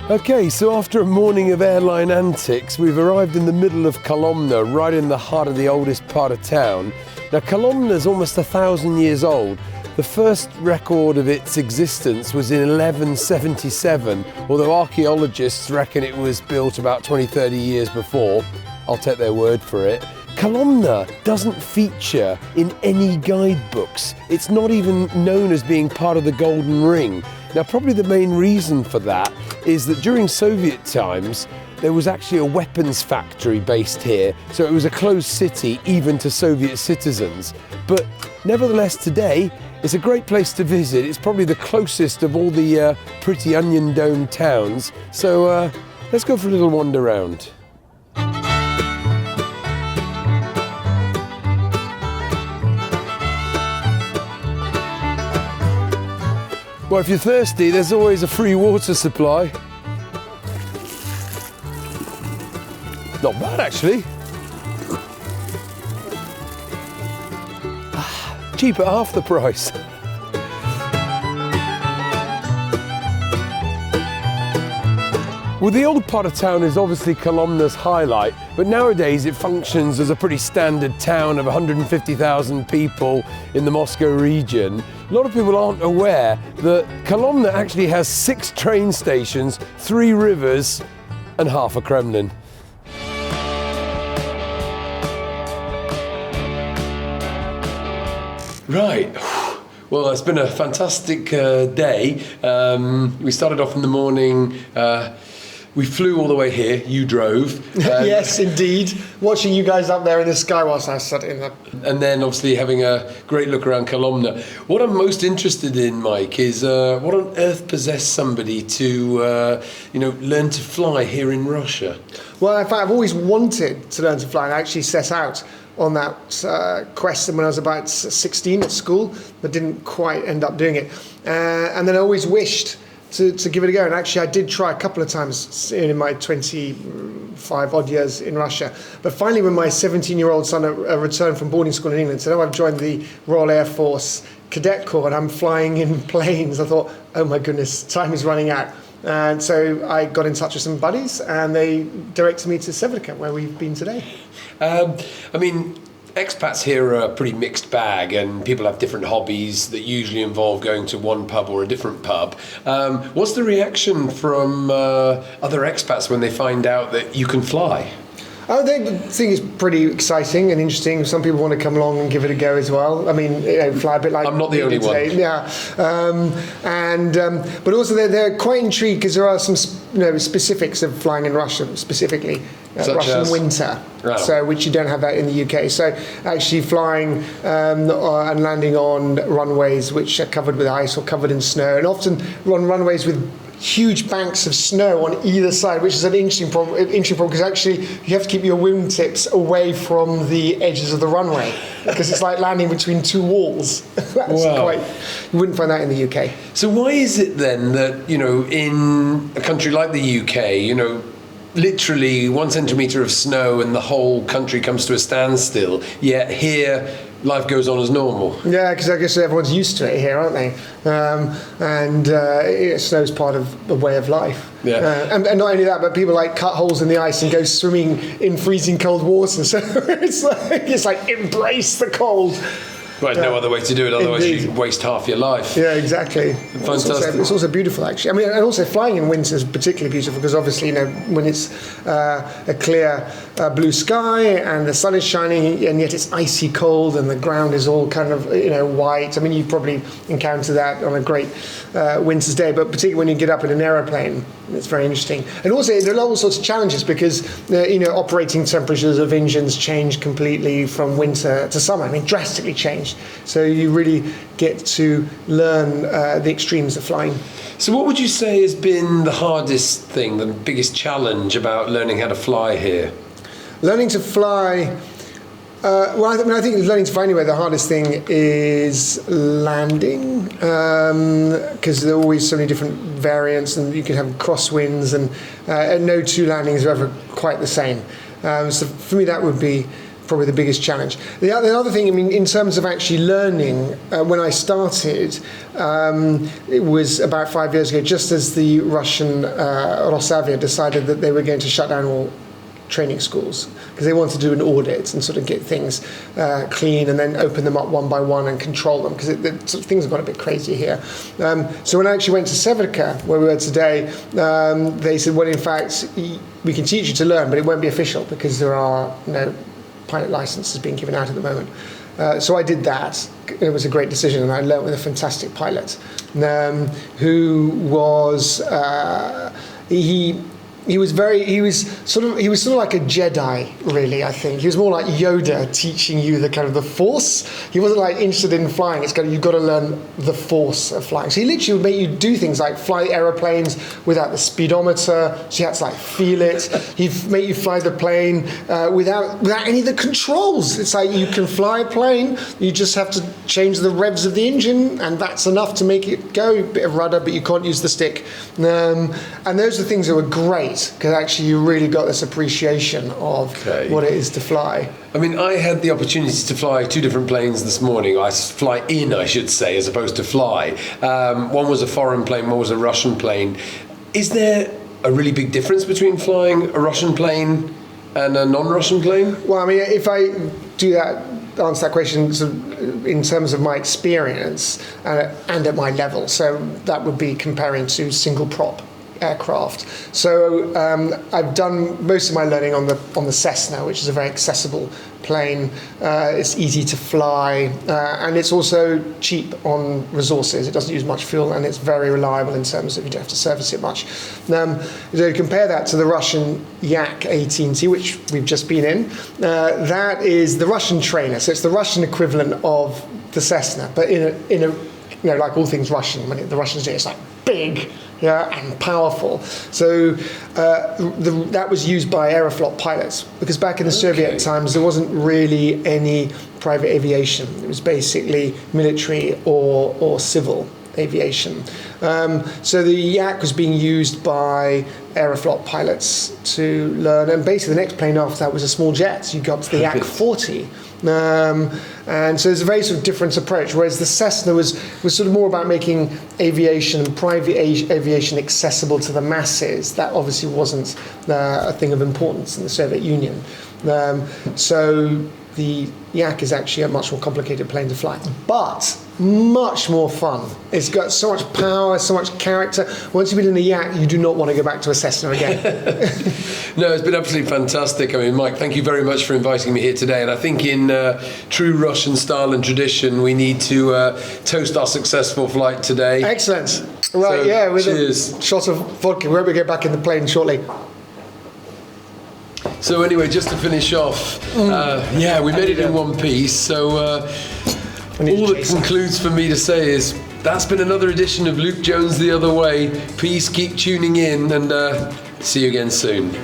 Okay, so after a morning of airline antics, we've arrived in the middle of Kolomna, right in the heart of the oldest part of town. Now, Kolomna is almost 1,000 years old. The first record of its existence was in 1177, although archaeologists reckon it was built about 20-30 years before. I'll take their word for it. Kolomna doesn't feature in any guidebooks. It's not even known as being part of the Golden Ring. Now, probably the main reason for that is that during Soviet times, there was actually a weapons factory based here, so it was a closed city even to Soviet citizens. But nevertheless, today, it's a great place to visit. It's probably the closest of all the pretty onion dome towns. So let's go for a little wander round. Well, if you're thirsty, there's always a free water supply. Not bad, actually. Cheap at half the price. Well, the old part of town is obviously Kolomna's highlight, but nowadays it functions as a pretty standard town of 150,000 people in the Moscow region. A lot of people aren't aware that Kolomna actually has 6 train stations, 3 rivers, and half a Kremlin. Right. Well, it's been a fantastic day. We started off in the morning. We flew all the way here. You drove. Yes, indeed. Watching you guys up there in the sky whilst I sat in the... And then obviously having a great look around Kolomna. What I'm most interested in, Mike, is what on earth possessed somebody to, learn to fly here in Russia? Well, in fact, I've always wanted to learn to fly. I actually set out on that quest when I was about 16 at school, but didn't quite end up doing it. And then I always wished to give it a go. And actually, I did try a couple of times in my 25 odd years in Russia. But finally, when my 17-year-old son returned from boarding school in England, said, "Oh, I've joined the Royal Air Force Cadet Corps and I'm flying in planes," I thought, oh my goodness, time is running out. And so I got in touch with some buddies and they directed me to Severica, where we've been today. Expats here are a pretty mixed bag, and people have different hobbies that usually involve going to one pub or a different pub. What's the reaction from other expats when they find out that you can fly? Oh, they think it's pretty exciting and interesting. Some people want to come along and give it a go as well. I mean, fly a bit like... I'm not the only one. Yeah. But also they're quite intrigued because there are some specifics of flying in Russia, specifically Russian winter, so which you don't have that in the UK. So actually flying and landing on runways which are covered with ice or covered in snow, and often on runways with huge banks of snow on either side, which is an interesting problem because actually you have to keep your wingtips away from the edges of the runway because it's like landing between 2 walls. You wouldn't find that in the UK. So why is it then that, in a country like the UK, literally 1 centimetre of snow and the whole country comes to a standstill, yet here life goes on as normal? Yeah, because I guess everyone's used to it here, aren't they? Snow's part of the way of life. Yeah. And not only that, but people cut holes in the ice and go swimming in freezing cold water. So it's like embrace the cold. Right, no other way to do it, otherwise you waste half your life. Yeah, exactly. Fantastic. It's also beautiful, actually. I mean, and also flying in winter is particularly beautiful because obviously, when it's a clear blue sky and the sun is shining and yet it's icy cold and the ground is all kind of, white. I mean, you've probably encountered that on a great winter's day, but particularly when you get up in an aeroplane, it's very interesting. And also, there are all sorts of challenges because, operating temperatures of engines change completely from winter to summer. I mean, drastically change. So you really get to learn the extremes of flying. So what would you say has been the hardest thing, the biggest challenge about learning how to fly here? Learning to fly... I think learning to fly anyway, the hardest thing is landing, because there are always so many different variants and you can have crosswinds and no 2 landings are ever quite the same. So for me that would be probably the biggest challenge. The other thing, I mean, in terms of actually learning, when I started, it was about 5 years ago, just as the Russian Rosavia decided that they were going to shut down all training schools because they wanted to do an audit and sort of get things clean and then open them up one by one and control them, because sort of things have got a bit crazy here. So when I actually went to Severica, where we were today, they said, well, in fact, we can teach you to learn, but it won't be official because there are no pilot licenses being given out at the moment. So I did that. It was a great decision, and I learned with a fantastic pilot who was he was sort of like a Jedi, really. I think he was more like Yoda, teaching you the kind of the Force. He wasn't like interested in flying. It's kind of, you've got to learn the Force of flying. So he literally would make you do things like fly aeroplanes without the speedometer. So you had to like feel it. He'd make you fly the plane without any of the controls. It's like you can fly a plane. You just have to change the revs of the engine, and that's enough to make it go. A bit of rudder, but you can't use the stick. And those are the things that were great, because actually you really got this appreciation of what it is to fly. I mean, I had the opportunity to fly 2 different planes this morning. I fly in, I should say, as opposed to fly. One was a foreign plane, one was a Russian plane. Is there a really big difference between flying a Russian plane and a non-Russian plane? Well, I mean, if I do that, answer that question sort of in terms of my experience and at my level, so that would be comparing to single prop aircraft. So I've done most of my learning on the Cessna, which is a very accessible plane. It's easy to fly, and it's also cheap on resources. It doesn't use much fuel, and it's very reliable in terms of you don't have to service it much. So compare that to the Russian Yak 18T, which we've just been in. That is the Russian trainer, so it's the Russian equivalent of the Cessna, but in a you know, like all things Russian, when the Russians do it, it's like big, and powerful. So that was used by Aeroflot pilots, because back in the Soviet times there wasn't really any private aviation. It was basically military or civil aviation. So the Yak was being used by Aeroflot pilots to learn, and basically the next plane after that was a small jet. So you got to the Yak 40. And so it's a very sort of different approach, whereas the Cessna was sort of more about making aviation and private aviation accessible to the masses. That obviously wasn't a thing of importance in the Soviet Union. So the Yak is actually a much more complicated plane to fly, but much more fun. It's got so much power, so much character. Once you've been in a Yak, you do not want to go back to a Cessna again. No, it's been absolutely fantastic. I mean, Mike, thank you very much for inviting me here today. And I think in true Russian style and tradition, we need to toast our successful flight today. Excellent. Right, so, with cheers. a shot of vodka. We hope we get back in the plane shortly. So anyway, just to finish off, we made it in one piece. So all that concludes for me to say is that's been another edition of Luke Jones the Other Way. Please keep tuning in, and see you again soon.